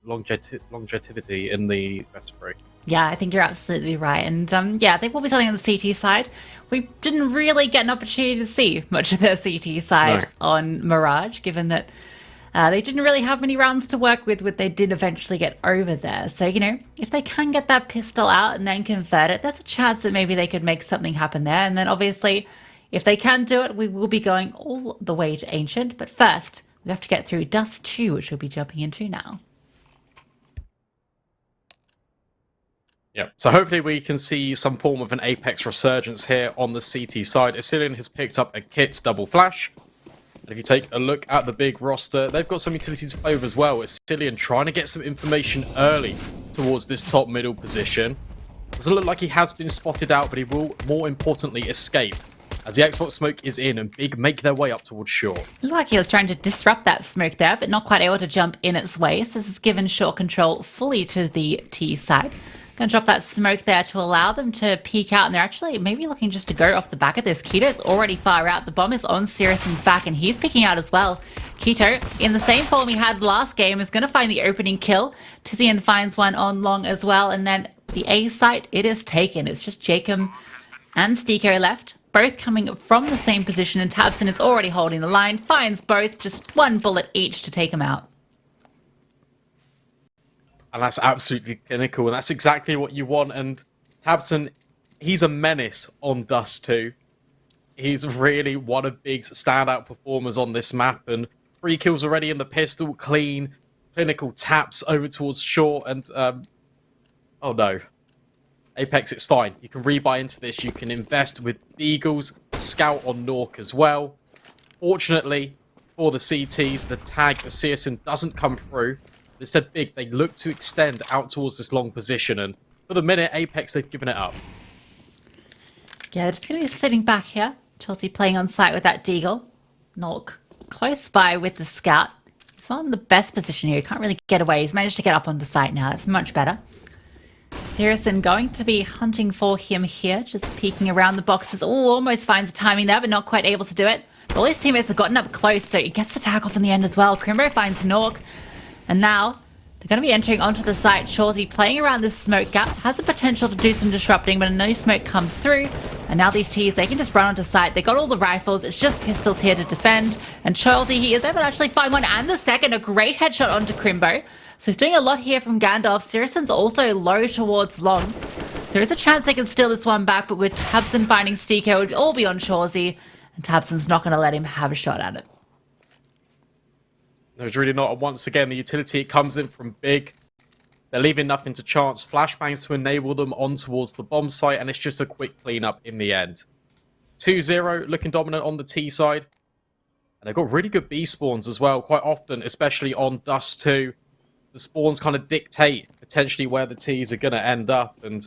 longevity in the best of 3. Yeah, I think you're absolutely right. And yeah, they will be starting on the CT side. We didn't really get an opportunity to see much of their CT side on Mirage, given that they didn't really have many rounds to work with what they did eventually get over there. So, you know, if they can get that pistol out and then convert it, there's a chance that maybe they could make something happen there. And then obviously, if they can do it, we will be going all the way to Ancient. But first, we have to get through Dust2, which we'll be jumping into now. Yeah, so hopefully we can see some form of an Apeks resurgence here on the CT side. Asilian has picked up a kit double flash. And if you take a look at the big roster, they've got some utilities to play with as well. Asilian trying to get some information early towards this top middle position. Doesn't look like he has been spotted out, but he will, more importantly, escape. As the Xbox smoke is in and Big make their way up towards Short. Looked like he was trying to disrupt that smoke there, but not quite able to jump in its way. So this has given Short control fully to the T side. Gonna drop that smoke there to allow them to peek out, and they're actually maybe looking just to go off the back of this. Keto's already far out. The bomb is on Sirius's back, and he's picking out as well. Keto, in the same form he had last game, is going to find the opening kill. Tizian finds one on long as well, and then the A site, it is taken. It's just Jacob and Stiko left, both coming from the same position, and tabseN is already holding the line, finds both, just one bullet each to take them out. And that's absolutely clinical, and that's exactly what you want. And tabseN, he's a menace on Dust2. He's really one of Big's standout performers on this map, and 3 kills already in the pistol, clean, clinical taps over towards Short, and oh no. Apeks, it's fine. You can rebuy into this, you can invest with Beagles, scout on Nork as well. Fortunately, for the CTs, the tag of CSGO doesn't come through. Instead, Big, they look to extend out towards this long position, and for the minute, Apeks, they've given it up. Yeah, they're just going to be sitting back here. Chelsea playing on site with that Deagle. Nork close by with the scout. He's not in the best position here. He can't really get away. He's managed to get up onto site now. That's much better. Siriusson going to be hunting for him here, just peeking around the boxes. Oh, almost finds the timing there, but not quite able to do it. But all his teammates have gotten up close, so he gets the tag off in the end as well. Crimbo finds Nork. And now, they're going to be entering onto the site. Shawsy playing around this smoke gap. Has the potential to do some disrupting, but no smoke comes through. And now these Ts, they can just run onto site. They got all the rifles. It's just pistols here to defend. And Chelsea, he is able to actually find one and the second. A great headshot onto Crimbo. So he's doing a lot here from Gandalf. Sirisson's also low towards long. So there is a chance they can steal this one back, but with tabseN finding Stiko, it would all be on Chawsy. And tabseN's not going to let him have a shot at it. There's really not. Once again, the utility, it comes in from Big. They're leaving nothing to chance. Flashbangs to enable them on towards the bomb site, and it's just a quick cleanup in the end. 2-0, looking dominant on the T side. And they've got really good B spawns as well, quite often, especially on Dust2. The spawns kind of dictate potentially where the Ts are going to end up, and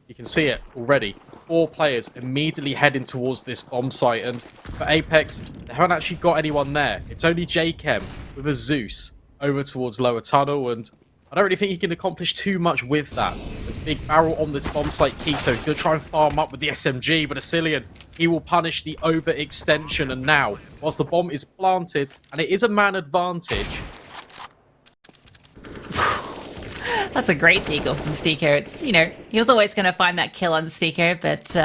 you can see it already. 4 players immediately heading towards this bomb site, and for Apeks, they haven't actually got anyone there. It's only J-Chem with a Zeus over towards lower tunnel, and I don't really think he can accomplish too much with that. There's Big barrel on this bomb site. Keto, he's going to try and farm up with the SMG, but Asilian, he will punish the overextension, and now, whilst the bomb is planted, and it is a man advantage. That's a great deagle from Stiko. It's, you know, he was always going to find that kill on Stiko, but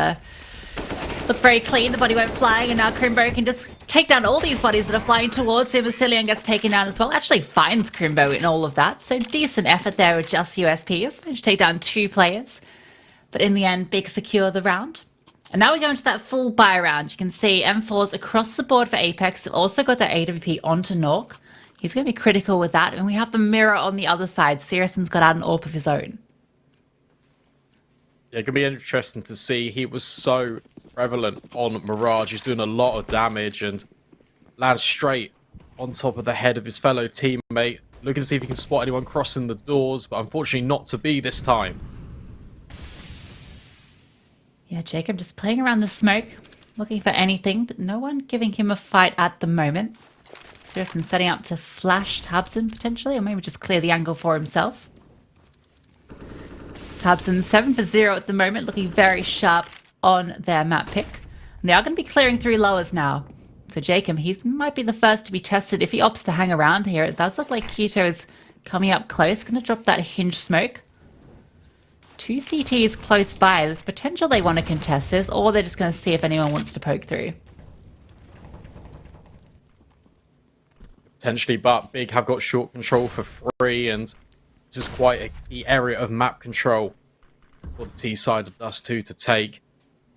looked very clean. The body went flying, and now Crimbo can just take down all these bodies that are flying towards him. Asilian gets taken down as well. Actually finds Crimbo in all of that, so decent effort there with just USPs. Managed to take down 2 players, but in the end, Big secure the round. And now we go into that full buy round. You can see M4s across the board for Apeks. They've also got their AWP onto Nork. He's going to be critical with that. And we have the mirror on the other side. Sirisson's got out an AWP of his own. Yeah, it can be interesting to see. He was so prevalent on Mirage. He's doing a lot of damage and lands straight on top of the head of his fellow teammate. Looking to see if he can spot anyone crossing the doors, but unfortunately not to be this time. Yeah, Jacob just playing around the smoke, looking for anything, but no one giving him a fight at the moment. Sirisson setting up to flash tabseN potentially, or maybe just clear the angle for himself. tabseN 7 for 0 at the moment, looking very sharp on their map pick. And they are going to be clearing through lowers now. So Jacob, he might be the first to be tested if he opts to hang around here. It does look like Keto is coming up close. Going to drop that hinge smoke. 2 CTs close by. There's potential they want to contest this, or they're just going to see if anyone wants to poke through. Potentially, but Big have got short control for free, and this is quite a key area of map control for the T side of Dust2 to take.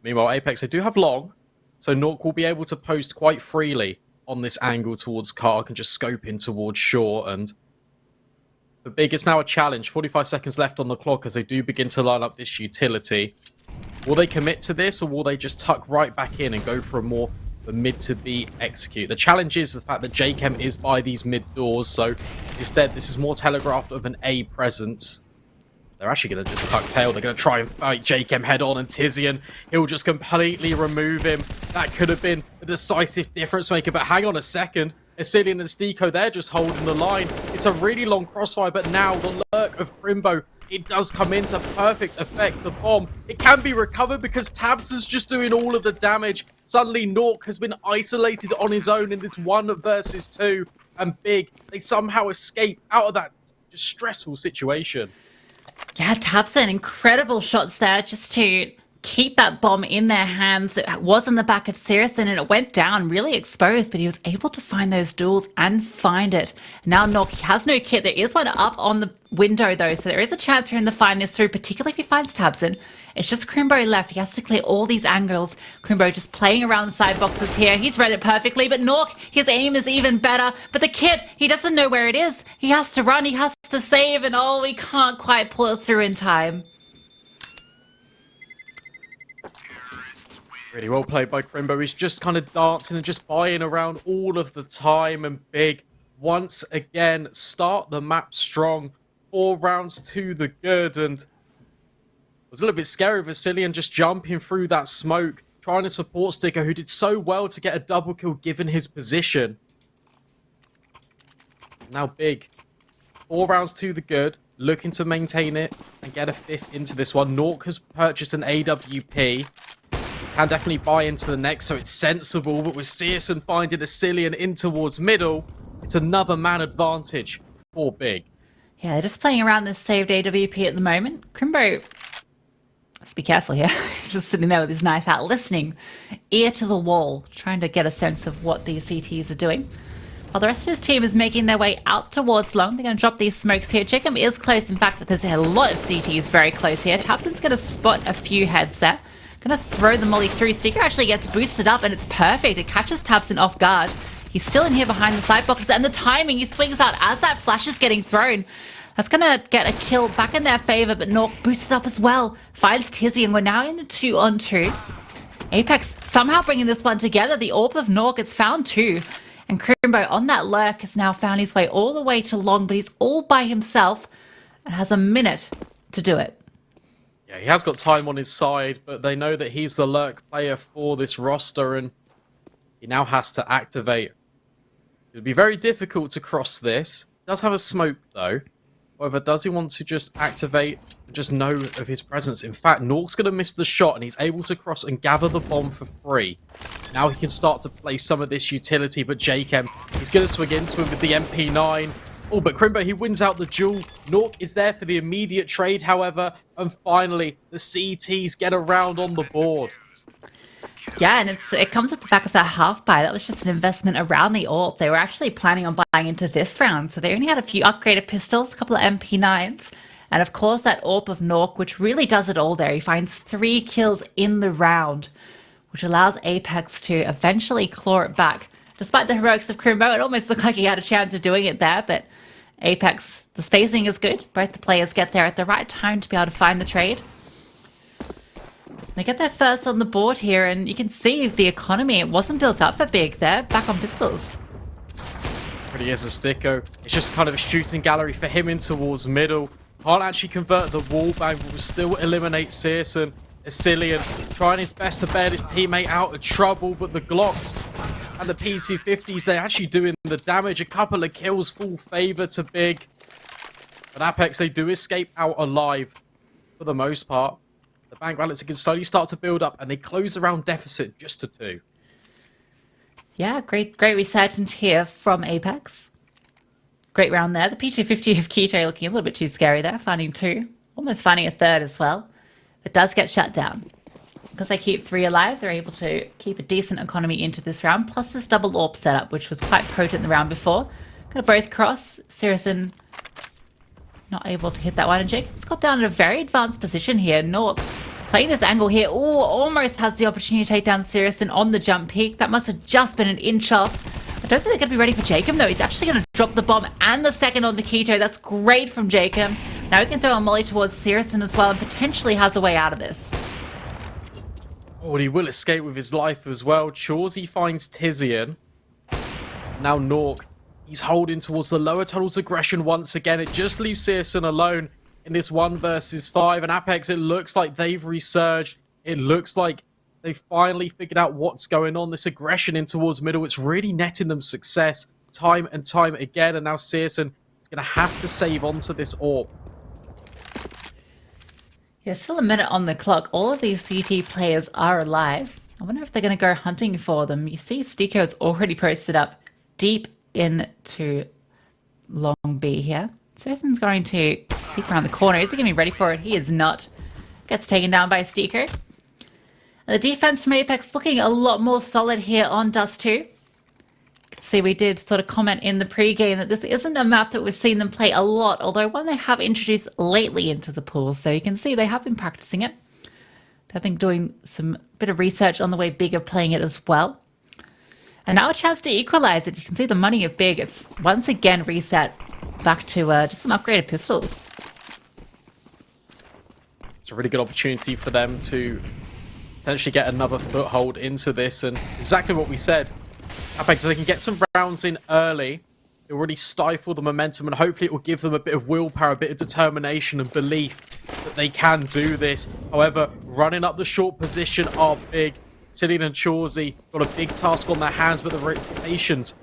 Meanwhile, Apeks, they do have long, so Nork will be able to post quite freely on this angle towards Karg and just scope in towards short. And for Big, it's now a challenge. 45 seconds left on the clock as they do begin to line up this utility. Will they commit to this, or will they just tuck right back in and go for a more mid to B execute? The challenge is the fact that JChem is by these mid doors, so instead this is more telegraphed of an A presence. They're actually going to just tuck tail. They're going to try and fight JChem head on, and tabseN, he'll just completely remove him. That could have been a decisive difference maker, but hang on a second. tabseN and Stiko, they're just holding the line. It's a really long crossfire, but now the lurk of Crimbo, it does come into perfect effect. The bomb, it can be recovered because tabseN's just doing all of the damage. Suddenly, Nork has been isolated on his own in this 1 versus 2. And Big, they somehow escape out of that just stressful situation. Yeah, tabseN, incredible shots there just to keep that bomb in their hands. It was in the back of CSGO and it went down really exposed, but he was able to find those duels and find it. Now Nork has no kit. There is one up on the window though, so there is a chance for him to find this through, particularly if he finds tabseN. It's just Crimbo left. He has to clear all these angles. Crimbo just playing around the side boxes here. He's read it perfectly, but Nork, his aim is even better. But the kit, he doesn't know where it is. He has to run, he has to save, and oh, he can't quite pull it through in time. Really well played by Crimbo. He's just kind of dancing and just buying around all of the time. And Big, once again, start the map strong. 4 rounds to the good. And it was a little bit scary with tabseN just jumping through that smoke, trying to support Sticker, who did so well to get a double kill given his position. Now Big, 4 rounds to the good, looking to maintain it and get a 5th into this one. Nork has purchased an AWP. Can definitely buy into the next, so it's sensible. But with CSGO finding tabseN in towards middle, it's another man advantage for Big. Yeah, they're just playing around this saved AWP at the moment. Crimbo, let's be careful here. He's just sitting there with his knife out, listening, ear to the wall, trying to get a sense of what these CTs are doing. While the rest of his team is making their way out towards long, they're going to drop these smokes here. JChem is close. In fact, there's a lot of CTs very close here. tabseN's going to spot a few heads there. Gonna throw the molly through. Sticker actually gets boosted up and it's perfect. It catches tabseN off guard. He's still in here behind the side boxes, and the timing, he swings out as that flash is getting thrown. That's gonna get a kill back in their favor, but Nork boosted up as well. Finds tabseN, and we're now in the 2-on-2. Apeks somehow bringing this one together. The AWP of Nork is found too. And Crimbo on that lurk has now found his way all the way to long, but he's all by himself and has a minute to do it. Yeah, he has got time on his side, but they know that he's the lurk player for this roster, and he now has to activate. It'll be very difficult to cross this. He does have a smoke, though. However, does he want to just activate and just know of his presence? In fact, Nork's going to miss the shot, and he's able to cross and gather the bomb for free. Now he can start to play some of this utility, but JChem, he's going to swing into him with the MP9. Oh, but Crimbo, he wins out the duel. Nork is there for the immediate trade, however. And finally, the CTs get around on the board. Yeah, and it comes at the back of that half buy. That was just an investment around the AWP. They were actually planning on buying into this round. So they only had a few upgraded pistols, a couple of MP9s. And of course, that AWP of Nork, which really does it all there. He finds 3 kills in the round, which allows Apeks to eventually claw it back. Despite the heroics of Crimbo, it almost looked like he had a chance of doing it there, but Apeks, the spacing is good. Both the players get there at the right time to be able to find the trade. They get their first on the board here, and you can see the economy. It wasn't built up for Big there, back on pistols. Pretty is a Sticko. It's just kind of a shooting gallery for him in towards middle. Can't actually convert the wall bang, but will still eliminate CSGO. tabseN trying his best to bail his teammate out of trouble, but the Glocks and the P250s, they're actually doing the damage. A couple of kills, full favor to Big. But Apeks, they do escape out alive for the most part. The bank balance can slowly start to build up, and they close the round deficit just to 2. Yeah, great resurgence here from Apeks. Great round there. The P250 of Keto looking a little bit too scary there, finding 2. Almost finding a 3rd as well. It does get shut down. Because they keep 3 alive, they're able to keep a decent economy into this round, plus this double AWP setup, which was quite potent the round before. Gonna both cross. CSGO not able to hit that one, and Jacob's got down in a very advanced position here. Nork playing this angle here. Oh, almost has the opportunity to take down CSGO on the jump peak. That must have just been an inch off. I don't think they're going to be ready for Jacob, though. He's actually going to drop the bomb and the second on the Keto. That's great from Jacob. Now he can throw a molly towards CSGO as well and potentially has a way out of this. Oh, and he will escape with his life as well. Chawsey finds tabseN. Now Nork, he's holding towards the lower tunnel's aggression once again. It just leaves CSGO alone in this 1 versus 5. And Apeks, it looks like they've resurged. It looks like they've finally figured out what's going on. This aggression in towards middle, it's really netting them success time and time again. And now CSGO is going to have to save onto this AWP. Yeah, still a minute on the clock. All of these CT players are alive. I wonder if they're going to go hunting for them. You see Stiko is already posted up deep into long B here. CSGO's going to peek around the corner. Is he going to be ready for it? He is not. Gets taken down by Stiko. And the defense from Apeks looking a lot more solid here on Dust2. See, we did sort of comment in the pre-game that this isn't a map that we've seen them play a lot, although one they have introduced lately into the pool. So you can see they have been practicing it. They've been doing some bit of research on the way Big are playing it as well. And now a chance to equalize it. You can see the money of Big. It's once again reset back to just some upgraded pistols. It's a really good opportunity for them to potentially get another foothold into this. And exactly what we said. Apeks, so they can get some rounds in early. It will really stifle the momentum, and hopefully it will give them a bit of willpower, a bit of determination and belief that they can do this. However, running up the short position are Big. Cillian and Chawsey got a big task on their hands, but the rotations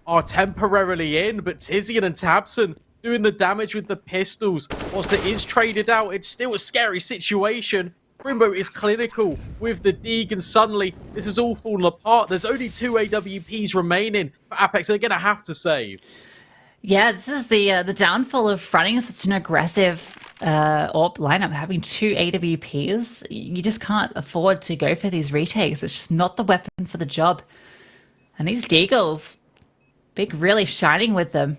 are temporarily in. But tabseN and tabseN doing the damage with the pistols. Whilst it is traded out, it's still a scary situation. Crimbo is clinical with the Deeg, and suddenly this is all falling apart. There's only 2 AWPs remaining for Apeks. They're going to have to save. Yeah, this is the downfall of fronting such an aggressive AWP lineup. Having 2 AWPs, you just can't afford to go for these retakes. It's just not the weapon for the job. And these Deagles, Big really shining with them.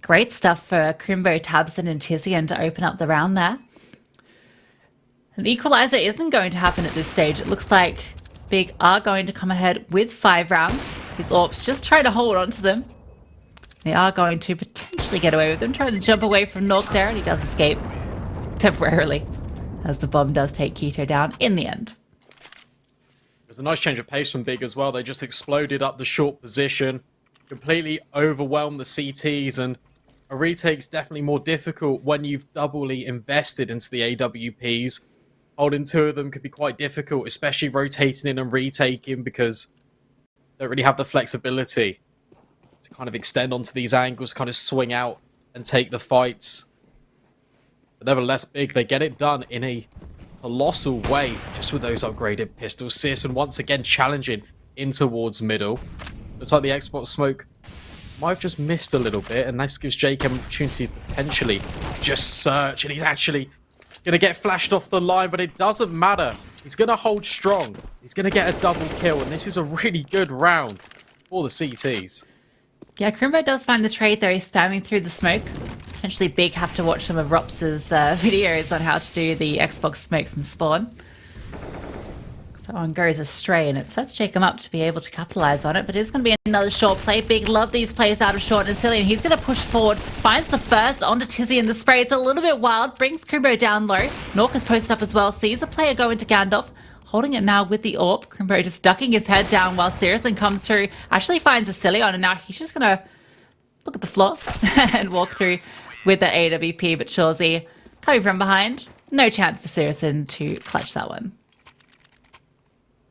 Great stuff for Crimbo, tabseN, and tabseN to open up the round there. The equalizer isn't going to happen at this stage. It looks like Big are going to come ahead with 5 rounds. His AWPs just trying to hold on to them. They are going to potentially get away with them, trying to jump away from Nork there, and he does escape temporarily as the bomb does take Keto down in the end. There's a nice change of pace from Big as well. They just exploded up the short position, completely overwhelmed the CTs, and a retake's definitely more difficult when you've doubly invested into the AWPs. Holding 2 of them could be quite difficult, especially rotating in and retaking, because they don't really have the flexibility to kind of extend onto these angles, kind of swing out and take the fights. But nevertheless, Big, they get it done in a colossal way, just with those upgraded pistols. CSGO once again challenging in towards middle. Looks like the Xbox smoke might have just missed a little bit, and this gives Jake an opportunity to potentially just search, and he's actually going to get flashed off the line, but it doesn't matter. He's going to hold strong. He's going to get a double kill, and this is a really good round for the CTs. Yeah, Crimbo does find the trade there. He's spamming through the smoke. Potentially Big have to watch some of Rops's videos on how to do the Xbox smoke from spawn. That one goes astray, and it sets Jacob up to be able to capitalize on it, but it's going to be another short play. Big love these plays out of short, and Cillian, he's going to push forward, finds the first onto tabseN. The spray, it's a little bit wild, brings Crimbo down low. Nork is posted up as well, sees a player go into Gandalf, holding it now with the AWP. Crimbo just ducking his head down while CSGO comes through, actually finds a Cillian, and now he's just going to look at the floor and walk through with the AWP, but Chawsey coming from behind. No chance for CSGO to clutch that one.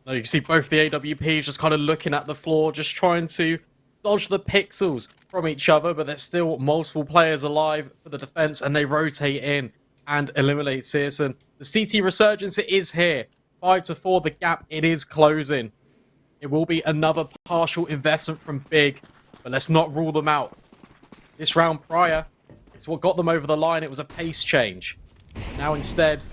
Now you can see both the AWPs just kind of looking at the floor, just trying to dodge the pixels from each other, but there's still multiple players alive for the defense, and they rotate in and eliminate CSGO. The CT resurgence, it is here. 5-4, the gap, it is closing. It will be another partial investment from Big, but let's not rule them out. this round prior. It's what got them over the line. It was a pace change. Now instead,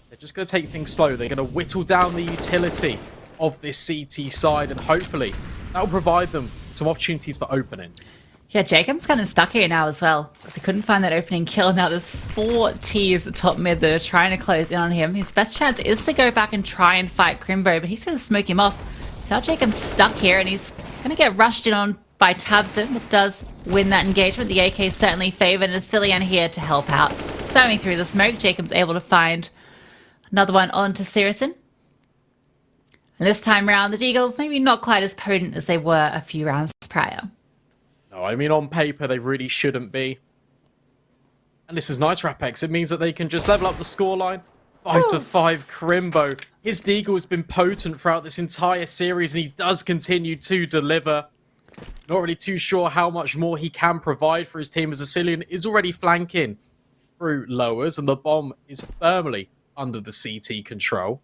they're just going to take things slow. They're going to whittle down the utility of this CT side, and hopefully that will provide them some opportunities for openings. Yeah, Jacob's kind of stuck here now as well, because he couldn't find that opening kill. Now there's 4 Ts at top mid that are trying to close in on him. His best chance is to go back and try and fight Crimbo, but he's going to smoke him off. So now Jacob's stuck here, and he's going to get rushed in on by tabseN, that does win that engagement. The AK is certainly favoured, and tabseN here to help out. Spamming through the smoke, Jacob's able to find another one onto CSGO. And this time round, the Deagles maybe not quite as potent as they were a few rounds prior. No, I mean, on paper, they really shouldn't be. And this is nice for Apeks. It means that they can just level up the scoreline. 5-5 Crimbo. His Deagle has been potent throughout this entire series, and he does continue to deliver. Not really too sure how much more he can provide for his team, as tabseN is already flanking through lowers, and the bomb is firmly under the CT control.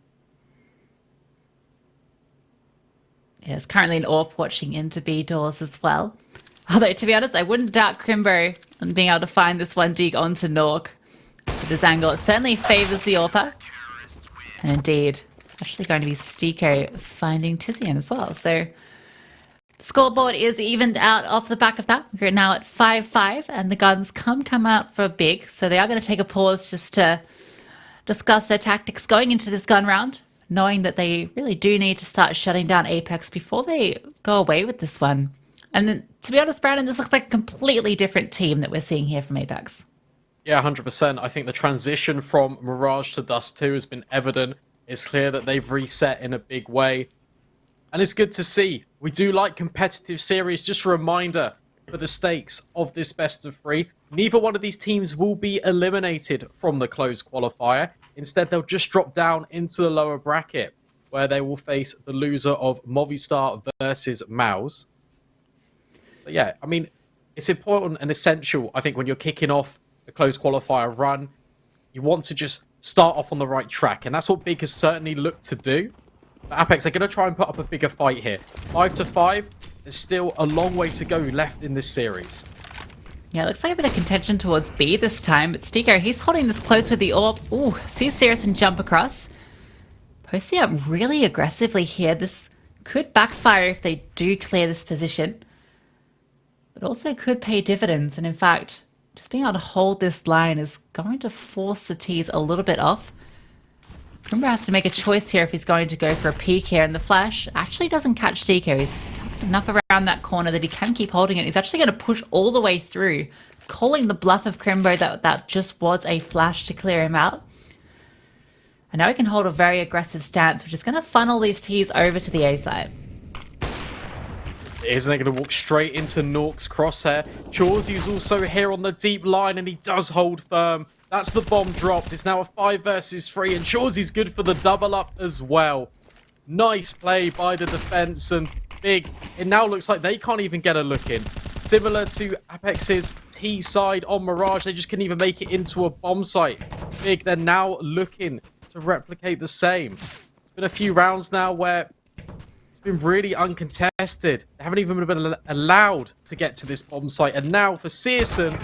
Yeah, there's currently an AWP watching into B doors as well. Although, to be honest, I wouldn't doubt Crimbo on being able to find this one dig onto Nork. With this angle, it certainly favours the AWPer. And indeed, actually going to be Stiko finding tabseN as well. So the scoreboard is evened out off the back of that. We're now at 5-5, and the guns come out for big. So they are going to take a pause just to discuss their tactics going into this gun round, knowing that they really do need to start shutting down Apeks before they go away with this one. And then, to be honest, Brandon, this looks like a completely different team that we're seeing here from Apeks. Yeah, 100%. I think the transition from Mirage to Dust2 has been evident. It's clear that they've reset in a big way. And it's good to see. We do like competitive series. Just a reminder for the stakes of this best of 3. Neither one of these teams will be eliminated from the closed qualifier. Instead, they'll just drop down into the lower bracket, where they will face the loser of Movistar versus Mouse. So yeah, I mean, it's important and essential, I think, when you're kicking off the closed qualifier run. You want to just start off on the right track, and that's what Big has certainly looked to do. But Apeks, they're going to try and put up a bigger fight here. 5-5, there's still a long way to go left in this series. Yeah, it looks like a bit of contention towards B this time, but Stiko, he's holding this close with the AWP. Ooh, sees CSGO jump across. Posting up really aggressively here. This could backfire if they do clear this position, but also could pay dividends. And in fact, just being able to hold this line is going to force the T's a little bit off. Crimbo has to make a choice here if he's going to go for a peek here, and the flash actually doesn't catch Stiko. He's tucked enough around that corner that he can keep holding it. He's actually going to push all the way through, calling the bluff of Crimbo that just was a flash to clear him out. And now he can hold a very aggressive stance, which is going to funnel these T's over to the A side. Isn't they going to walk straight into Nork's crosshair? Chawsy's also here on the deep line, and he does hold firm. That's the bomb dropped. It's now a 5 versus 3, and Chawsy's good for the double up as well. Nice play by the defense, and Big, it now looks like they can't even get a look in. Similar to Apex's T side on Mirage, they just couldn't even make it into a bomb site. Big, they're now looking to replicate the same. It's been a few rounds now where it's been really uncontested. They haven't even been allowed to get to this bomb site. And now for CSGO,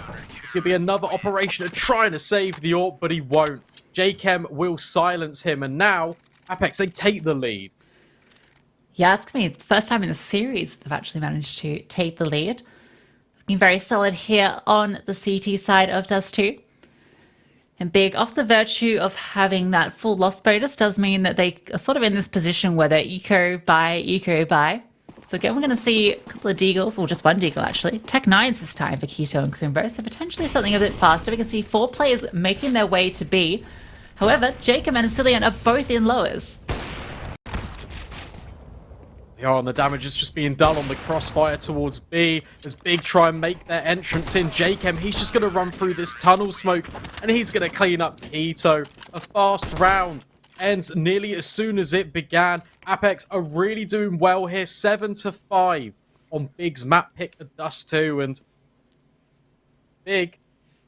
it's going to be another operation of trying to save the AWP, but he won't. JChem will silence him. And now Apeks, they take the lead. Yeah, it's going to be the first time in the series they've actually managed to take the lead. Looking very solid here on the CT side of Dust2. And Big, off the virtue of having that full loss bonus, does mean that they are sort of in this position where they're eco, buy. So again, we're going to see a couple of Deagles, or just one Deagle actually. Tech 9s this time for Keto and Crimbo, so potentially something a bit faster. We can see 4 players making their way to B. However, Jacob and tabseN are both in lowers. They are, and the damage is just being done on the crossfire towards B. As Big try and make their entrance in. JChem, he's just going to run through this tunnel smoke, and he's going to clean up Keto. A fast round ends nearly as soon as it began. Apeks are really doing well here. 7-5 on Big's map pick of Dust2, and Big,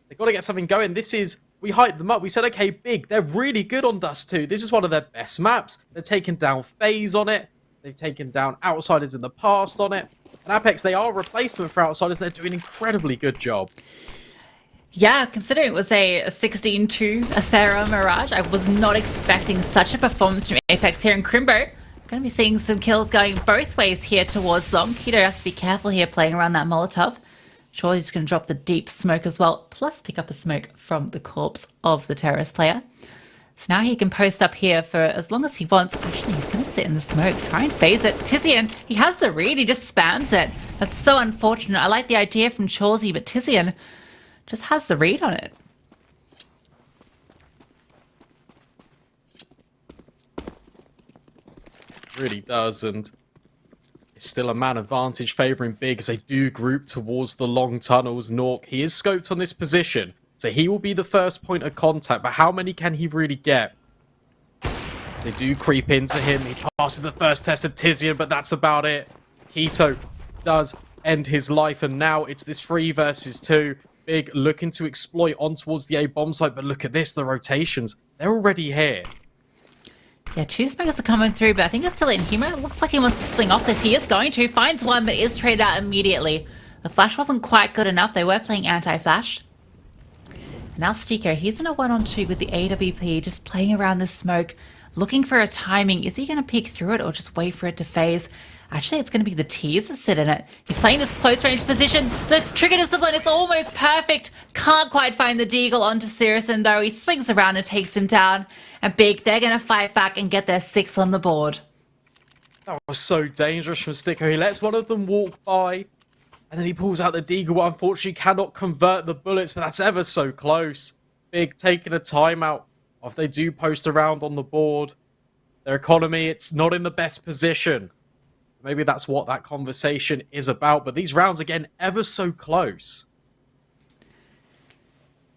they've got to get something going. This is, we hyped them up. We said, okay, Big, they're really good on Dust2. This is one of their best maps. They're taking down FaZe on it. They've taken down Outsiders in the past on it. And Apeks, they are a replacement for outsiders. They're doing an incredibly good job. Yeah, considering it was a 16-2 Athera Mirage, I was not expecting such a performance from Apeks here. And Crimbo, going to be seeing some kills going both ways here towards long. Keto has to be careful here playing around that Molotov. Sure, he's going to drop the deep smoke as well, plus pick up a smoke from the corpse of the terrorist player. So now he can post up here for as long as he wants. Actually, he's going to sit in the smoke, try and phase it. tabseN, he has the read, he just spams it. That's so unfortunate. I like the idea from Chawsey, but tabseN just has the read on it. Really does, and it's still a man advantage favouring Big as they do group towards the long tunnels. Nork, he is scoped on this position, so he will be the first point of contact, but how many can he really get? As they do creep into him, he passes the first test of tabseN, but that's about it. Keto does end his life, and now it's this 3 versus 2. Big looking to exploit on towards the A bomb site, but look at this, the rotations. They're already here. Yeah, 2 smokers are coming through, but I think it's still in Hemo. It looks like he wants to swing off this. He is going to, finds one, but is traded out immediately. The flash wasn't quite good enough. They were playing anti-flash. Now Stiko, he's in a 1-on-2 with the AWP, just playing around the smoke, looking for a timing. Is he going to peek through it or just wait for it to phase? Actually, it's going to be the T's that sit in it. He's playing this close-range position. The trigger discipline, it's almost perfect. Can't quite find the deagle onto CSGO, though. He swings around and takes him down. And Big, they're going to fight back and get their 6 on the board. That was so dangerous from Stiko. He lets one of them walk by, and then he pulls out the deagle, but unfortunately cannot convert the bullets, but that's ever so close. Big taking a timeout. If they do post around on the board, their economy, it's not in the best position. Maybe that's what that conversation is about, but these rounds, again, ever so close.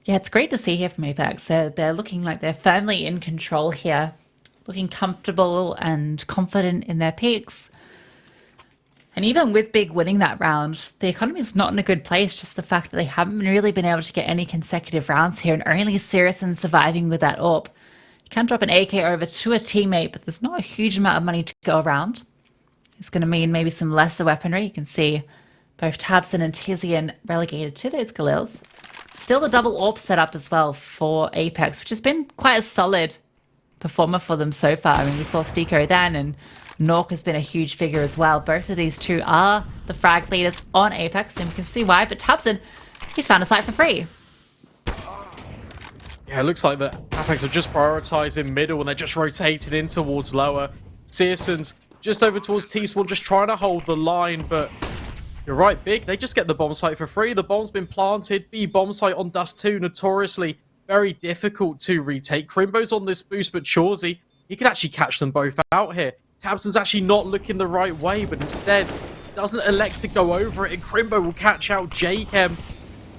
Yeah, it's great to see here from Apeks. They're looking like they're firmly in control here, looking comfortable and confident in their picks. And even with Big winning that round, the economy is not in a good place, just the fact that they haven't really been able to get any consecutive rounds here, and only CSGO surviving with that AWP. You can drop an AK over to a teammate, but there's not a huge amount of money to go around. It's going to mean maybe some lesser weaponry. You can see both tabseN and tabseN relegated to those Galils. Still the double AWP setup as well for Apeks, which has been quite a solid performer for them so far. I mean, we saw Stiko then, and Nork has been a huge figure as well. Both of these two are the frag leaders on Apeks, and you can see why. But tabseN, he's found a site for free. Yeah, it looks like the Apeks are just prioritizing middle, and they're just rotating in towards lower. CSGO's just over towards T-Spawn, just trying to hold the line, but you're right, Big. They just get the bomb site for free. The bomb's been planted. B bomb site on Dust2, notoriously very difficult to retake. Crimbo's on this boost, but Chawsey, he could actually catch them both out here. tabseN's actually not looking the right way, but instead doesn't elect to go over it, and Crimbo will catch out J-Chem.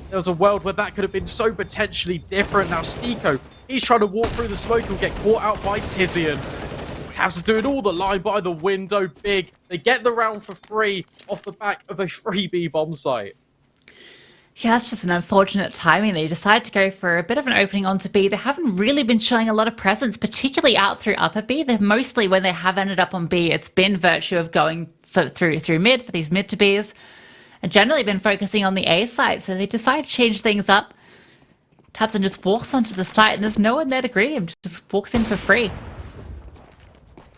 There was a world where that could have been so potentially different. Now Stiko, he's trying to walk through the smoke and get caught out by tabseN. tabseN's doing all the line by the window. Big, they get the round for free off the back of a free B bomb site. Yeah, that's just an unfortunate timing. They decide to go for a bit of an opening onto B. They haven't really been showing a lot of presence, particularly out through upper B. They're mostly, when they have ended up on B, it's been virtue of going through mid for these mid to Bs, and generally been focusing on the A side. So they decide to change things up. tabseN just walks onto the site, and there's no one there to greet him. Just walks in for free.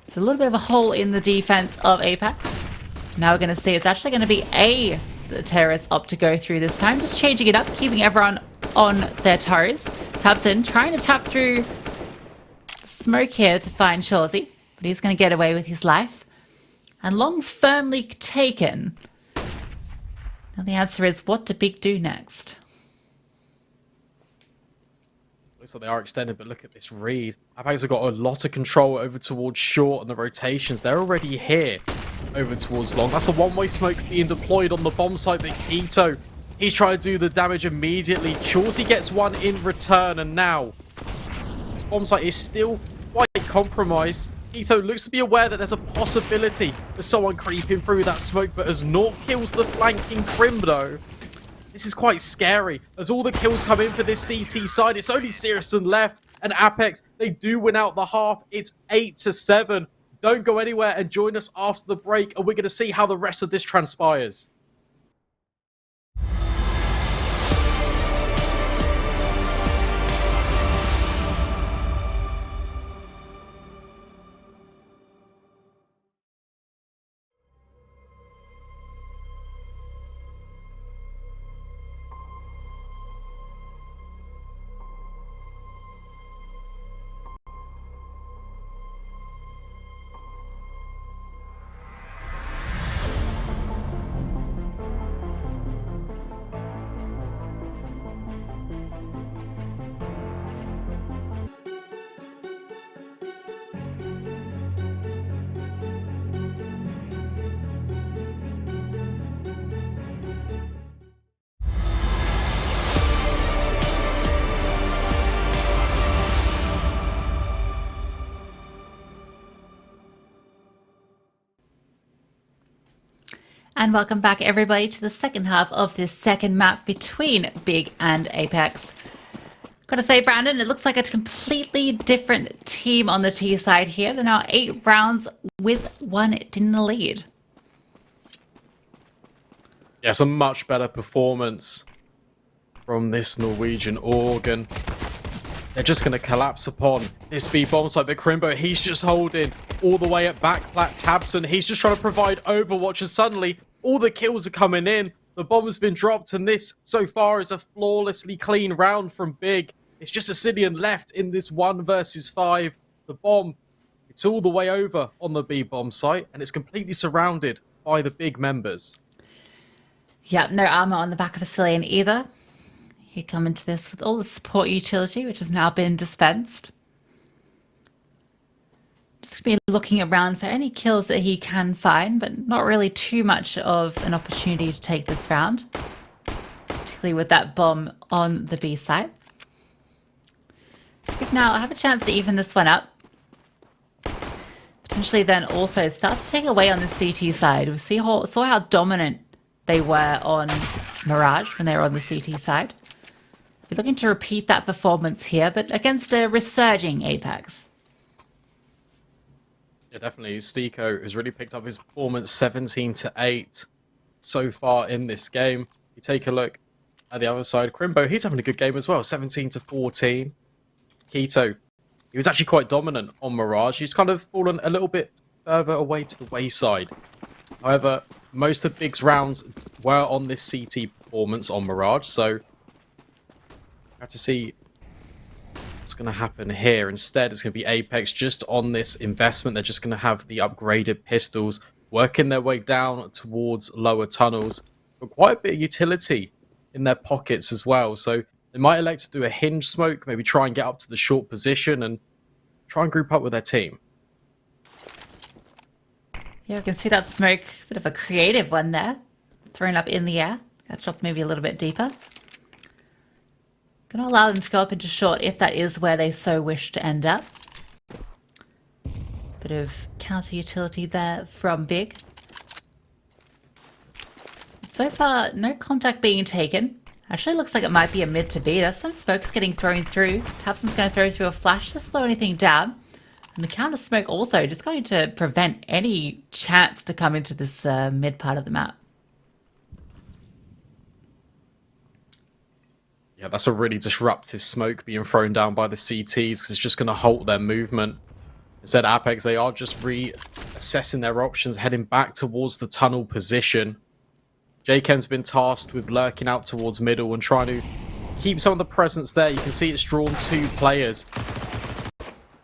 So a little bit of a hole in the defense of Apeks. Now we're going to see it's actually going to be the terrorists opt to go through this time, just changing it up, keeping everyone on their toes. tabseN trying to tap through smoke here to find Chawsey, but he's going to get away with his life. And long firmly taken. Now the answer is, what do Big do next? Looks like they are extended, but look at this read. Apeks have got a lot of control over towards short and the rotations. They're already here over towards long. That's a one-way smoke being deployed on the bomb site, but Keto, he's trying to do the damage immediately. Chawsey gets one in return, and now this bomb site is still quite compromised. Keto looks to be aware that there's a possibility of someone creeping through that smoke, but as Nork kills the flanking Crimbo, this is quite scary. As all the kills come in for this CT side, it's only CSGO left, and Apeks, they do win out the half. It's 8-7. Don't go anywhere and join us after the break, and we're going to see how the rest of this transpires. And welcome back, everybody, to the second half of this second map between Big and Apeks. Gotta say, Brandon, it looks like a completely different team on the T side here. They're now 8 rounds with 1 in the lead. Yeah, it's a much better performance from this Norwegian organ. They're just going to collapse upon this B bomb site, but Crimbo, he's just holding all the way at backplat. tabseN, he's just trying to provide Overwatch, and suddenly all the kills are coming in. The bomb has been dropped, and this so far is a flawlessly clean round from Big. It's just Obsidian left in this 1 versus 5. The bomb, it's all the way over on the B bomb site, and it's completely surrounded by the Big members. Yep, no armor on the back of Obsidian either. He come into this with all the support utility, which has now been dispensed. Just going to be looking around for any kills that he can find, but not really too much of an opportunity to take this round, particularly with that bomb on the B side. So now I'll have a chance to even this one up. Potentially then also start to take away on the CT side. We saw how dominant they were on Mirage when they were on the CT side. We're looking to repeat that performance here, but against a resurging Apeks. Yeah, definitely. Stiko has really picked up his performance 17-8 so far in this game. You take a look at the other side. Crimbo, he's having a good game as well, 17-14. Keto, he was actually quite dominant on Mirage. He's kind of fallen a little bit further away to the wayside. However, most of Big's rounds were on this CT performance on Mirage, so have to see what's going to happen here. Instead, it's going to be Apeks just on this investment. They're just going to have the upgraded pistols working their way down towards lower tunnels, but quite a bit of utility in their pockets as well. So they might elect to do a hinge smoke, maybe try and get up to the short position and try and group up with their team. Yeah, we can see that smoke, bit of a creative one there, thrown up in the air. That dropped maybe a little bit deeper. Going to allow them to go up into short if that is where they so wish to end up. Bit of counter utility there from Big. So far, no contact being taken. Actually looks like it might be a mid to B. There's some smokes getting thrown through. tabseN's going to throw through a flash to slow anything down. And the counter smoke also just going to prevent any chance to come into this mid part of the map. Yeah, that's a really disruptive smoke being thrown down by the CTs because it's just going to halt their movement. Instead, Apeks, they are just reassessing their options, heading back towards the tunnel position. JKen's been tasked with lurking out towards middle and trying to keep some of the presence there. You can see it's drawn 2 players.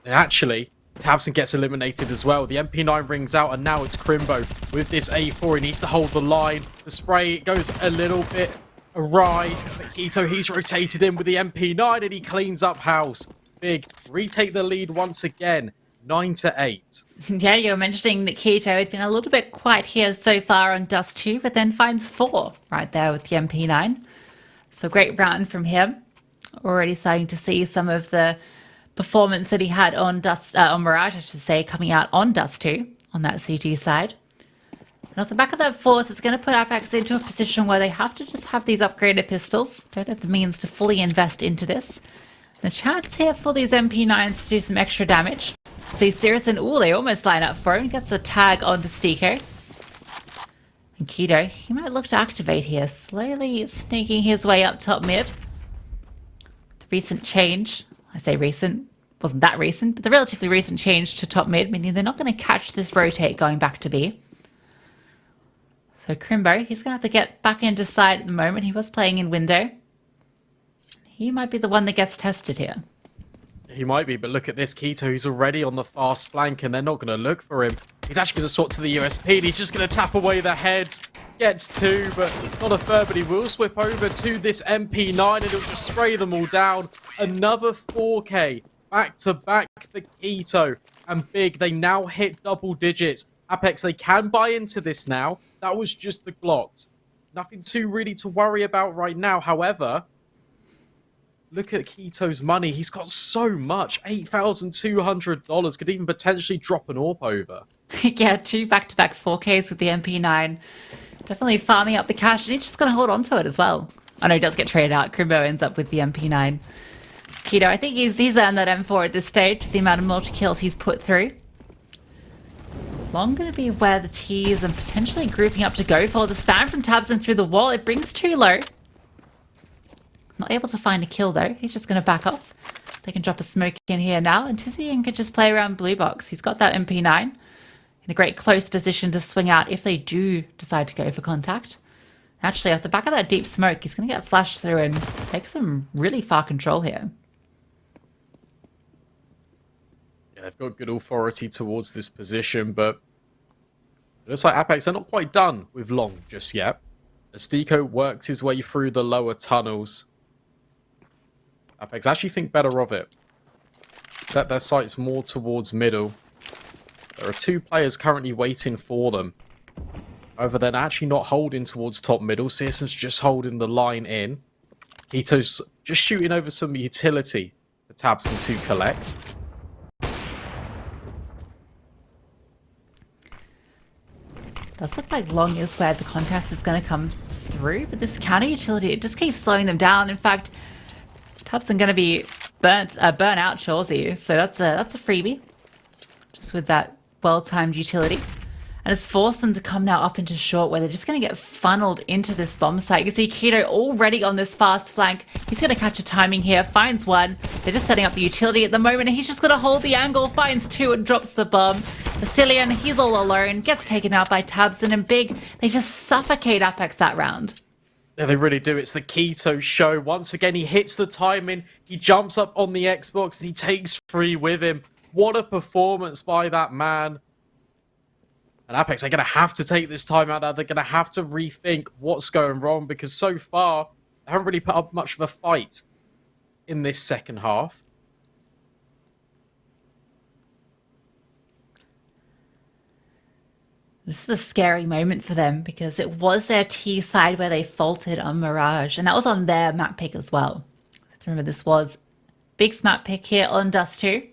And actually, tabseN gets eliminated as well. The MP9 rings out, and now it's Crimbo with this A4. He needs to hold the line. The spray goes a little bit awry, but Keto, he's rotated in with the MP9 and he cleans up house. Big retake the lead once again, 9-8. Yeah, you were mentioning that Keto had been a little bit quiet here so far on Dust2, but then finds 4 right there with the MP9. So great round from him. Already starting to see some of the performance that he had on on Mirage, I should say, coming out on Dust2 on that CG side. And off the back of that force, it's going to put Apeks into a position where they have to just have these upgraded pistols. Don't have the means to fully invest into this. The chance here for these MP9s to do some extra damage. See Sirius, ooh, they almost line up for him. Gets a tag onto Stiko. And Keto, he might look to activate here, slowly sneaking his way up top mid. The recent change, I say recent, wasn't that recent, but the relatively recent change to top mid, meaning they're not going to catch this rotate going back to B. So Crimbo, he's going to have to get back into side at the moment. He was playing in window. He might be the one that gets tested here. He might be, but look at this. Keto, he's already on the fast flank, and they're not going to look for him. He's actually going to swap to the USP, and he's just going to tap away the heads. Gets two, but not a third, but he will swip over to this MP9, and it'll just spray them all down. Another 4K, back-to-back for Keto. And Big, they now hit double digits. Apeks, they can buy into this now. That was just the Glocks. Nothing too really to worry about right now. However, look at Keto's money. He's got so much. $8,200. Could even potentially drop an AWP over. Yeah, 2 back-to-back 4Ks with the MP9. Definitely farming up the cash, and he's just going to hold on to it as well. I know he does get traded out. Crimbo ends up with the MP9. Keto, I think he's earned that M4 at this stage, the amount of multi-kills he's put through. Long going to be where the T's and potentially grouping up to go for the spam from tabseN through the wall. It brings 2 low. Not able to find a kill though. He's just going to back off. They can drop a smoke in here now, and tabseN can just play around blue box. He's got that MP9 in a great close position to swing out if they do decide to go for contact. Actually, off the back of that deep smoke, he's going to get flashed through and take some really far control here. Yeah, they've got good authority towards this position, but it looks like Apeks are not quite done with long just yet. As Stiko works his way through the lower tunnels, Apeks actually think better of it. Set their sights more towards middle. There are 2 players currently waiting for them. However, they're actually not holding towards top middle. CSGO's just holding the line in. Hito's just shooting over some utility for tabseN to collect. Does look like long is where the contest is going to come through, but this counter utility, it just keeps slowing them down. In fact, tabseN going to be burnt out Chawsey, so that's a freebie, just with that well-timed utility. And it's forced them to come now up into short, where they're just going to get funneled into this bomb site. You can see Keto already on this fast flank. He's going to catch a timing here, finds one. They're just setting up the utility at the moment, and he's just going to hold the angle, finds 2 and drops the bomb. Vasilian, he's all alone, gets taken out by tabseN, and Big, they just suffocate Apeks that round. Yeah, they really do. It's the Keto show. Once again, he hits the timing. He jumps up on the Xbox, and he takes 3 with him. What a performance by that man. And Apeks, they're going to have to take this time out there. They're going to have to rethink what's going wrong, because so far, they haven't really put up much of a fight in this second half. This is a scary moment for them, because it was their T side where they faltered on Mirage, and that was on their map pick as well. Remember, this was Big's map pick here on Dust2.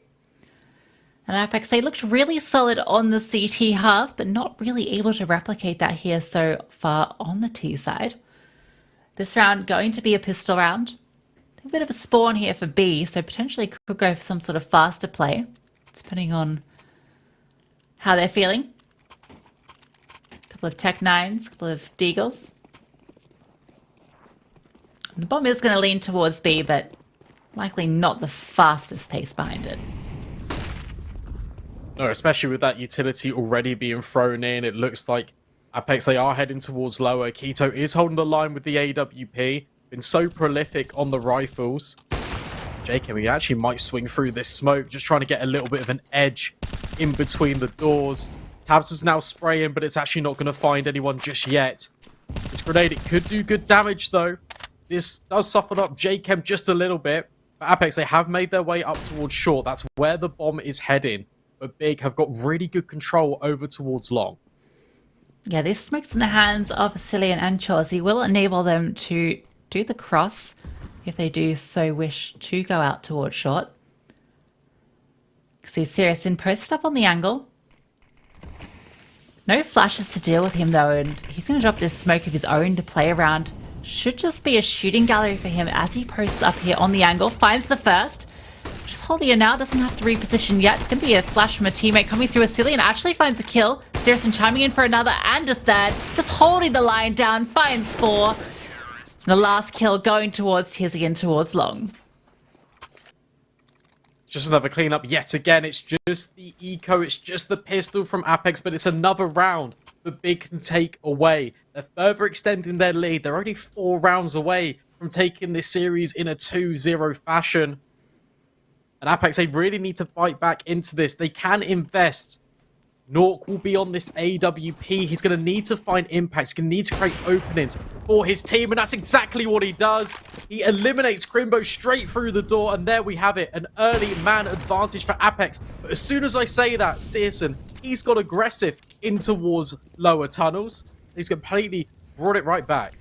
And Apeks, they looked really solid on the CT half, but not really able to replicate that here so far on the T side. This round going to be a pistol round. A bit of a spawn here for B, so potentially could go for some sort of faster play, depending on how they're feeling. A couple of Tech 9s, a couple of Deagles. The bomb is going to lean towards B, but likely not the fastest pace behind it. No, especially with that utility already being thrown in. It looks like Apeks, they are heading towards lower. Keto is holding the line with the AWP. Been so prolific on the rifles. JK, he actually might swing through this smoke, just trying to get a little bit of an edge in between the doors. tabseN is now spraying, but it's actually not going to find anyone just yet. This grenade, it could do good damage, though. This does soften up JChem just a little bit. But Apeks, they have made their way up towards short. That's where the bomb is heading. But Big have got really good control over towards long. Yeah, this smokes in the hands of Vasilian and Chawsey will enable them to do the cross if they do so wish to go out towards short. See Sirius in post up on the angle. No flashes to deal with him though, and he's going to drop this smoke of his own to play around. Should just be a shooting gallery for him as he posts up here on the angle. Finds the first. Just holding it now, doesn't have to reposition yet. It's going to be a flash from a teammate coming through. Cillian actually finds a kill. CSGO chiming in for another and a third. Just holding the line down, finds 4. The last kill going towards Tizian, towards long. Just another cleanup yet again. It's just the eco, it's just the pistol from Apeks, but it's another round that Big can take away. They're further extending their lead. They're only 4 rounds away from taking this series in a 2-0 fashion. And Apeks, they really need to fight back into this. They can invest. Nork will be on this AWP. He's going to need to find impacts. He's going to need to create openings for his team. And that's exactly what he does. He eliminates Crimbo straight through the door. And there we have it. An early man advantage for Apeks. But as soon as I say that, CSGO, he's got aggressive in towards lower tunnels. He's completely brought it right back.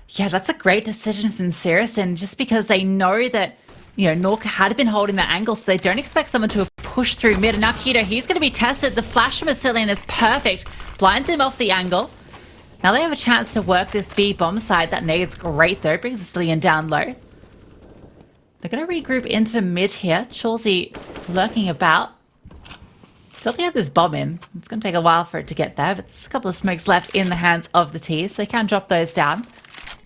Yeah, that's a great decision from CSGO. Just because they know that, you know, Nork had been holding that angle, so they don't expect someone to push through mid. And now Keto, he's going to be tested. The flash from Cillian is perfect. Blinds him off the angle. Now they have a chance to work this B bomb side. That nade's great, though. Brings Cillian down low. They're going to regroup into mid here. Chelsea lurking about. Still have this bomb in. It's going to take a while for it to get there, but there's a couple of smokes left in the hands of the T's, so they can drop those down.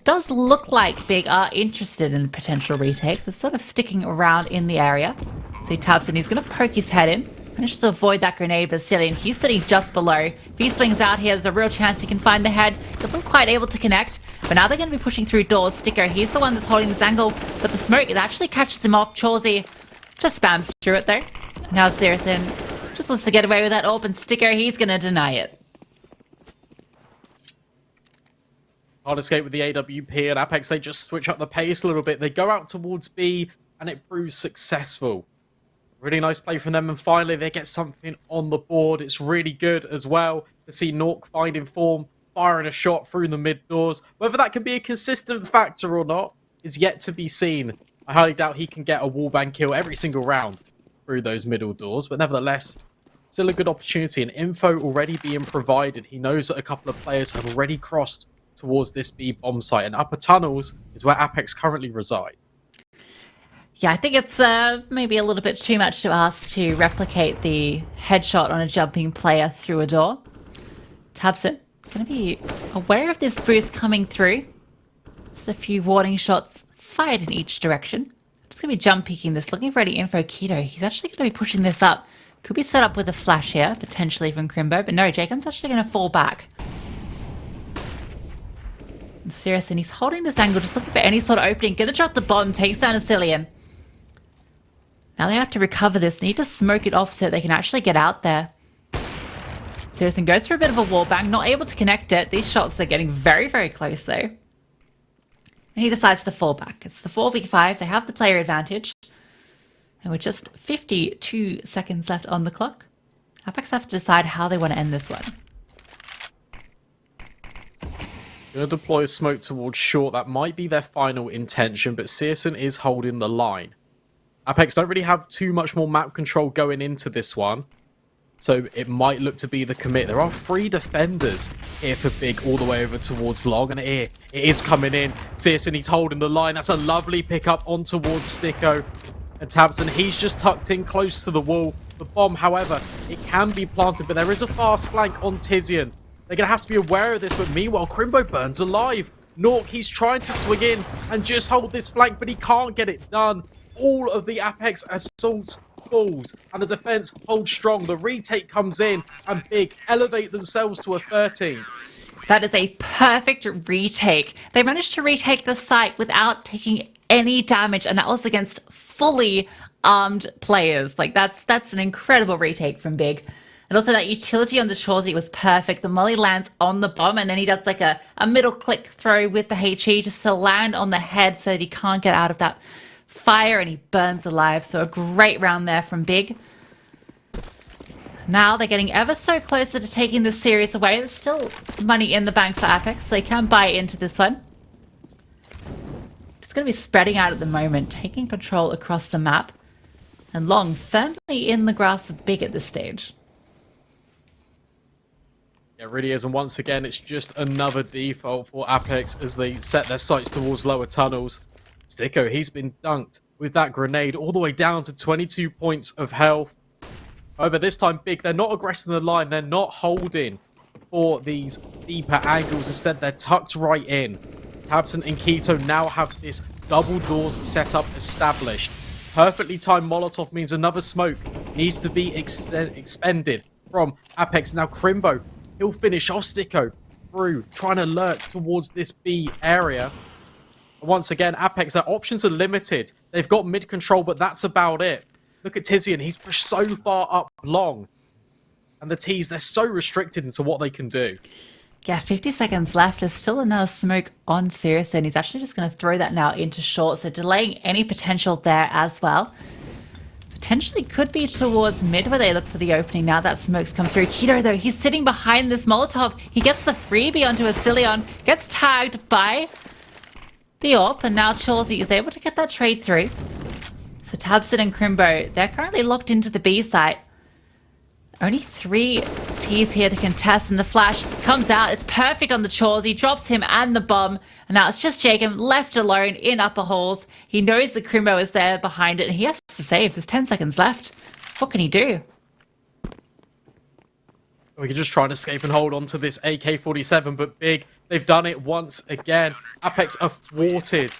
Does look like Big are interested in a potential retake. They're sort of sticking around in the area. So he taps in. He's going to poke his head in. Manages to avoid that grenade, but Cillian, he's sitting just below. If he swings out here, there's a real chance he can find the head. Doesn't quite able to connect. But now they're going to be pushing through doors. Sticker, he's the one that's holding this angle. But the smoke, it actually catches him off. Chelsea just spams through it, though. Now CSGO just wants to get away with that orb, and Sticker, he's going to deny it. Hard escape with the AWP, and Apeks, they just switch up the pace a little bit. They go out towards B, and it proves successful. Really nice play from them, and finally they get something on the board. It's really good as well to see Nork finding form, firing a shot through the mid doors. Whether that can be a consistent factor or not is yet to be seen. I highly doubt he can get a wallbang kill every single round through those middle doors, but nevertheless, still a good opportunity, and info already being provided. He knows that a couple of players have already crossed towards this B bomb site, and upper tunnels is where Apeks currently reside. Yeah, I think it's maybe a little bit too much to ask to replicate the headshot on a jumping player through a door. tabseN going to be aware of this boost coming through. Just a few warning shots fired in each direction. Just going to be jump peeking this, looking for any info. Keto, he's actually going to be pushing this up. Could be set up with a flash here, potentially from Crimbo, but no, Jacob's actually going to fall back. Seriously, and he's holding this angle, just looking for any sort of opening. Gonna drop the bomb, takes down a Cillian. Now they have to recover this. Need to smoke it off so they can actually get out there. Seriously goes for a bit of a wallbang, not able to connect it. These shots are getting very, very close though. And he decides to fall back. It's the 4v5. They have the player advantage. And with just 52 seconds left on the clock, Apeks have to decide how they want to end this one. Going to deploy a smoke towards short. That might be their final intention, but CSGO is holding the line. Apeks don't really have too much more map control going into this one, so it might look to be the commit. There are 3 defenders here for Big all the way over towards Log, and it is coming in. CSGO, he's holding the line. That's a lovely pickup on towards Sticko. And tabseN, he's just tucked in close to the wall. The bomb, however, it can be planted, but there is a fast flank on Tizian. They're going to have to be aware of this, but meanwhile, Crimbo burns alive. Nork, he's trying to swing in and just hold this flank, but he can't get it done. All of the Apeks assaults falls, and the defense holds strong. The retake comes in, and Big elevate themselves to a 13. That is a perfect retake. They managed to retake the site without taking any damage, and that was against fully armed players. Like, that's an incredible retake from Big. And also that utility on the Chelsea was perfect. The molly lands on the bomb, and then he does like a middle click throw with the HE just to land on the head so that he can't get out of that fire, and he burns alive. So a great round there from Big. Now they're getting ever so closer to taking this series away. There's still money in the bank for Apeks, so they can buy into this one. Just going to be spreading out at the moment, taking control across the map. And Long firmly in the grasp of Big at this stage. It really is, and once again, it's just another default for Apeks as they set their sights towards lower tunnels. Sticko, he's been dunked with that grenade all the way down to 22 points of health. However, this time, Big, they're not aggressing the line. They're not holding for these deeper angles. Instead, they're tucked right in. tabseN and Keto now have this double doors setup established. Perfectly timed Molotov means another smoke needs to be expended from Apeks. Now, Crimbo, he'll finish off Sticko through trying to lurk towards this B area. Once again, Apeks, their options are limited. They've got mid control, but that's about it. Look at tabseN. He's pushed so far up long. And the T's, they're so restricted into what they can do. Yeah, 50 seconds left. There's still another smoke on CSGO. He's actually just going to throw that now into short. So delaying any potential there as well. Potentially could be towards mid where they look for the opening. Now that smoke's come through. Keto, though, he's sitting behind this Molotov. He gets the freebie onto Asilion. Gets tagged by the AWP. And now Chawsey is able to get that trade through. So tabseN and Crimbo, they're currently locked into the B site. Only 3 T's here to contest, and the flash comes out. It's perfect on the Chawsey, drops him and the bomb. And now it's just Jacob left alone in upper halls. He knows the Crimbo is there behind it, and he has to save. There's 10 seconds left. What can he do? We can just try and escape and hold on to this AK-47, but Big, they've done it once again. Apeks are thwarted.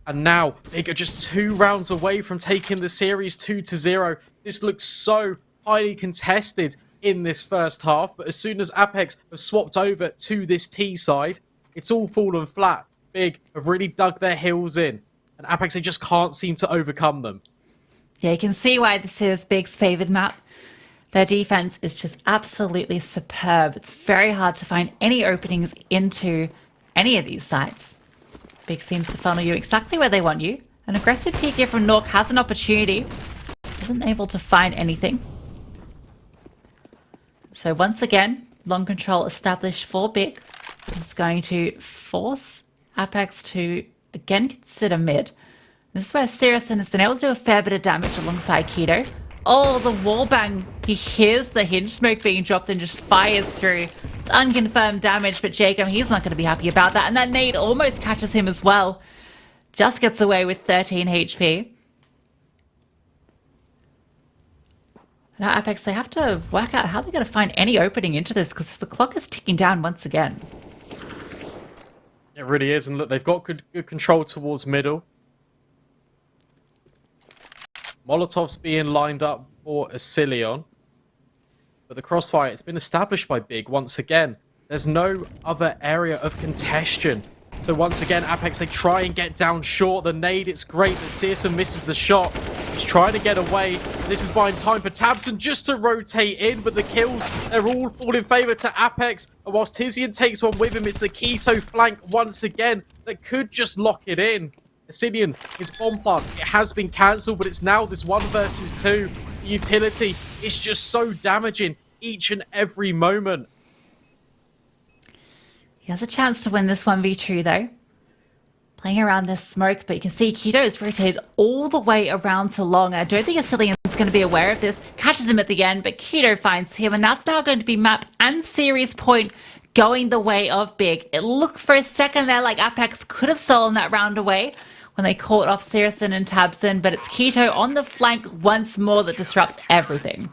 And now, Big are just 2 rounds away from taking the series 2-0. This looks so highly contested in this first half, but as soon as Apeks have swapped over to this T side, it's all fallen flat. Big have really dug their heels in, and Apeks, they just can't seem to overcome them. Yeah, you can see why this is Big's favoured map. Their defense is just absolutely superb. It's very hard to find any openings into any of these sites. Big seems to funnel you exactly where they want you. An aggressive peek here from Nork has an opportunity. Isn't able to find anything. So once again, long control established for Big. It's going to force Apeks to again consider mid. This is where CSGO has been able to do a fair bit of damage alongside Keto. Oh, the wallbang. He hears the hinge smoke being dropped and just fires through. It's unconfirmed damage, but Jacob, he's not going to be happy about that. And that nade almost catches him as well. Just gets away with 13 HP. Now, Apeks, they have to work out how they're going to find any opening into this because the clock is ticking down once again. It really is. And look, they've got good control towards middle. Molotov's being lined up for Asilion. But the crossfire, it's been established by Big once again. There's no other area of contention. So once again, Apeks, they try and get down short. The nade, it's great, but CSGO misses the shot. He's trying to get away. This is buying time for tabseN just to rotate in, but the kills, they're all fall in favor to Apeks. And whilst tabseN takes one with him, it's the Keto flank once again that could just lock it in. Asilion, his bomb plant, it has been cancelled, but it's now this 1 versus 2. The utility is just so damaging each and every moment. He has a chance to win this 1v2 though. Playing around this smoke, but you can see Keto is rotated all the way around to long. I don't think Asilion is going to be aware of this. Catches him at the end, but Keto finds him, and that's now going to be map and series point going the way of Big. It looked for a second there like Apeks could have stolen that round away when they caught off CSGO and tabseN, but it's Keto on the flank once more that disrupts everything.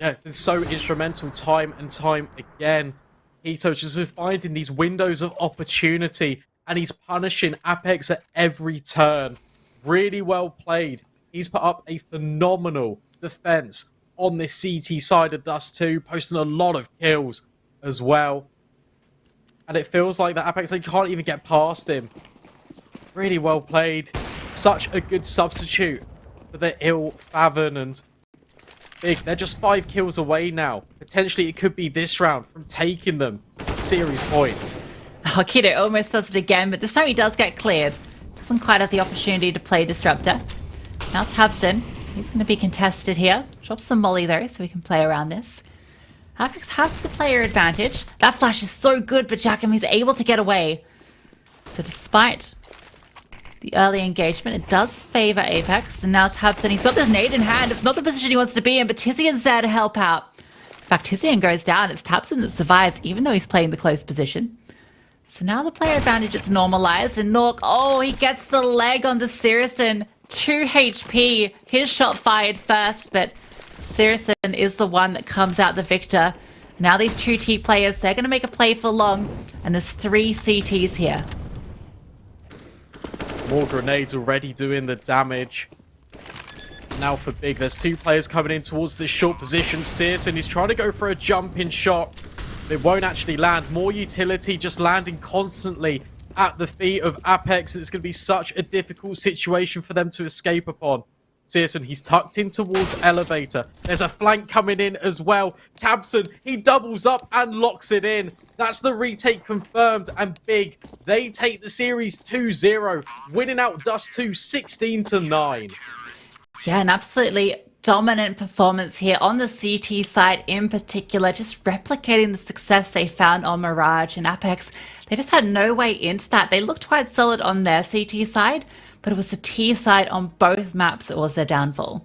Yeah, it's so instrumental time and time again. Keto's just been finding these windows of opportunity, and he's punishing Apeks at every turn. Really well played. He's put up a phenomenal defense on this CT side of Dust2, posting a lot of kills as well. And it feels like that Apeks, they can't even get past him. Really well played. Such a good substitute for the ill Favon and Big. They're just 5 kills away now. Potentially it could be this round from taking them series point. Oh, Keto almost does it again, but this time he does get cleared. Doesn't quite have the opportunity to play Disruptor. Now tabseN, he's going to be contested here. Drops the molly though, so we can play around this. Apeks have the player advantage. That flash is so good, but Jackham is able to get away. So despite the early engagement, it does favour Apeks. And now tabseN, he's got this nade in hand. It's not the position he wants to be in, but tabseN's there to help out. In fact, tabseN goes down. It's tabseN that survives, even though he's playing the close position. So now the player advantage is normalized, and Nork, oh, he gets the leg on the CSGO. 2 HP. His shot fired first, but CSGO is the one that comes out the victor. Now these 2 T players, they're going to make a play for long, and there's 3 CTs here. More grenades already doing the damage. Now for Big, there's 2 players coming in towards this short position. CSGO, he's trying to go for a jumping shot. It won't actually land. More utility just landing constantly at the feet of Apeks. It's going to be such a difficult situation for them to escape upon. CSGO, he's tucked in towards elevator. There's a flank coming in as well. tabseN, he doubles up and locks it in. That's the retake confirmed. And Big, they take the series 2-0, winning out Dust2 16-9. Yeah, an absolutely dominant performance here on the CT side in particular, just replicating the success they found on Mirage and Apeks. They just had no way into that. They looked quite solid on their CT side, but it was the T side on both maps that was their downfall.